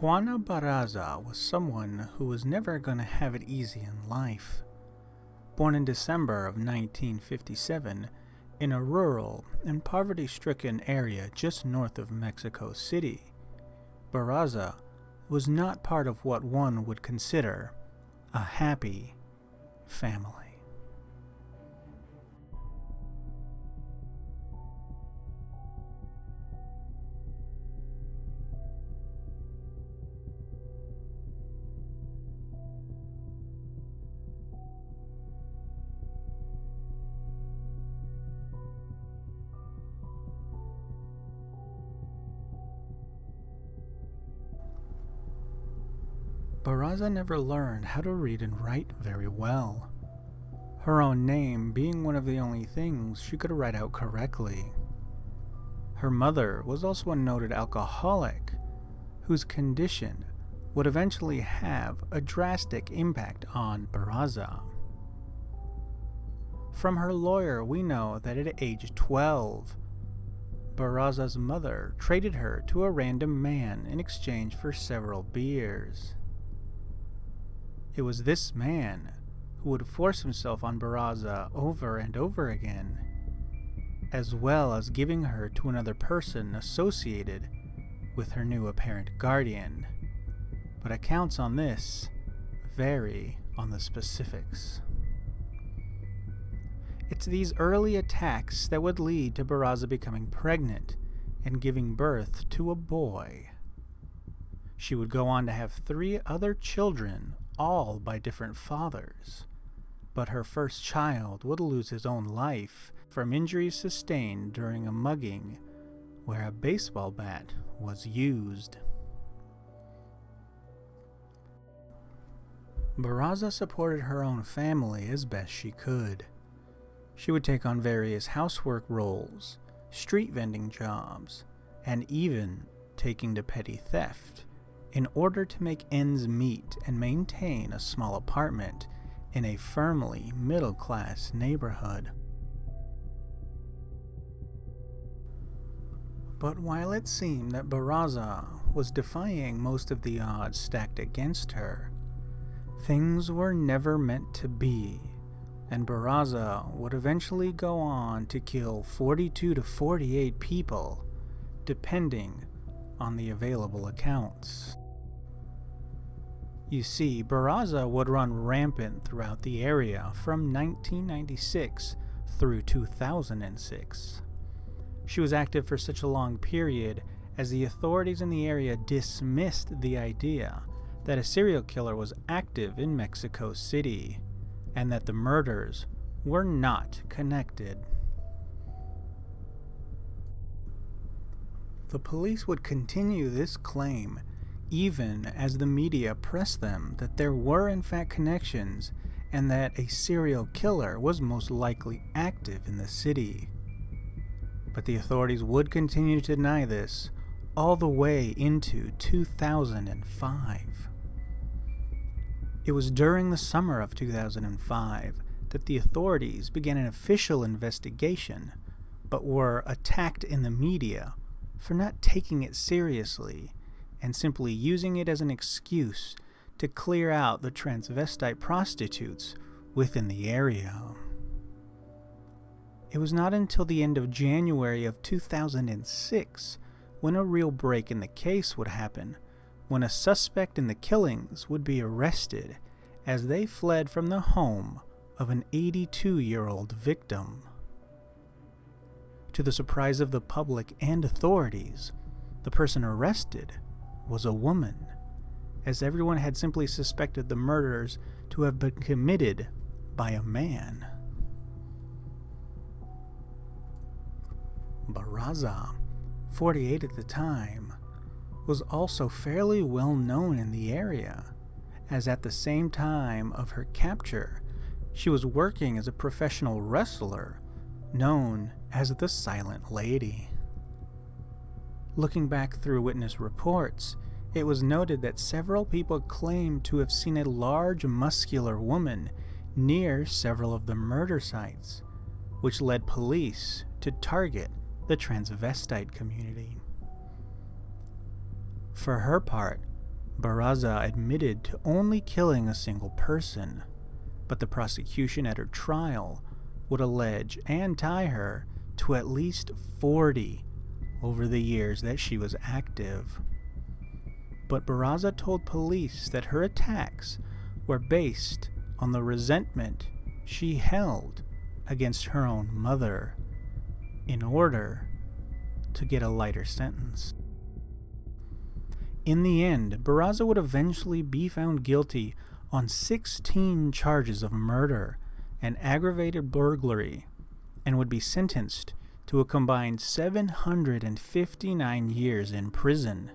Juana Barraza was someone who was never going to have it easy in life. Born in December of 1957 in a rural and poverty-stricken area just north of Mexico City, Barraza was not part of what one would consider a happy family. Barraza never learned how to read and write very well, her own name being one of the only things she could write out correctly. Her mother was also a noted alcoholic, whose condition would eventually have a drastic impact on Barraza. From her lawyer, we know that at age 12, Barraza's mother traded her to a random man in exchange for several beers. It was this man who would force himself on Barraza over and over again, as well as giving her to another person associated with her new apparent guardian, but accounts on this vary on the specifics. It's these early attacks that would lead to Barraza becoming pregnant and giving birth to a boy. She would go on to have 3 other children, all by different fathers, but her first child would lose his own life from injuries sustained during a mugging where a baseball bat was used. Barraza supported her own family as best she could. She would take on various housework roles, street vending jobs, and even taking to petty theft in order to make ends meet and maintain a small apartment in a firmly middle-class neighborhood. But while it seemed that Barraza was defying most of the odds stacked against her, things were never meant to be, and Barraza would eventually go on to kill 42 to 48 people, depending on the available accounts. You see, Barraza would run rampant throughout the area from 1996 through 2006. She was active for such a long period as the authorities in the area dismissed the idea that a serial killer was active in Mexico City and that the murders were not connected. The police would continue this claim even as the media pressed them that there were in fact connections and that a serial killer was most likely active in the city. But the authorities would continue to deny this all the way into 2005. It was during the summer of 2005 that the authorities began an official investigation, but were attacked in the media for not taking it seriously and simply using it as an excuse to clear out the transvestite prostitutes within the area. It was not until the end of January of 2006 when a real break in the case would happen, when a suspect in the killings would be arrested as they fled from the home of an 82-year-old victim. To the surprise of the public and authorities, the person arrested was a woman, as everyone had simply suspected the murders to have been committed by a man. Barraza, 48 at the time, was also fairly well known in the area, as at the same time of her capture, she was working as a professional wrestler known as the Silent Lady. Looking back through witness reports, it was noted that several people claimed to have seen a large muscular woman near several of the murder sites, which led police to target the transvestite community. For her part, Barraza admitted to only killing a single person, but the prosecution at her trial would allege and tie her to at least 40 over the years that she was active. But Barraza told police that her attacks were based on the resentment she held against her own mother in order to get a lighter sentence. In the end, Barraza would eventually be found guilty on 16 charges of murder and aggravated burglary, and would be sentenced to a combined 759 years in prison.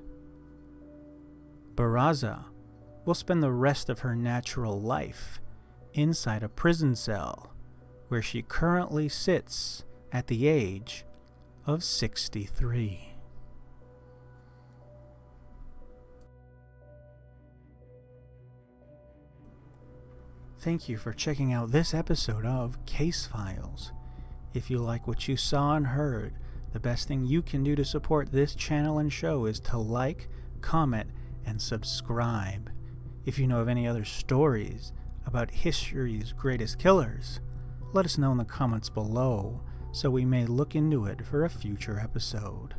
Barraza will spend the rest of her natural life inside a prison cell, where she currently sits at the age of 63. Thank you for checking out this episode of Case Files. If you like what you saw and heard, the best thing you can do to support this channel and show is to like, comment, and subscribe. If you know of any other stories about history's greatest killers, let us know in the comments below so we may look into it for a future episode.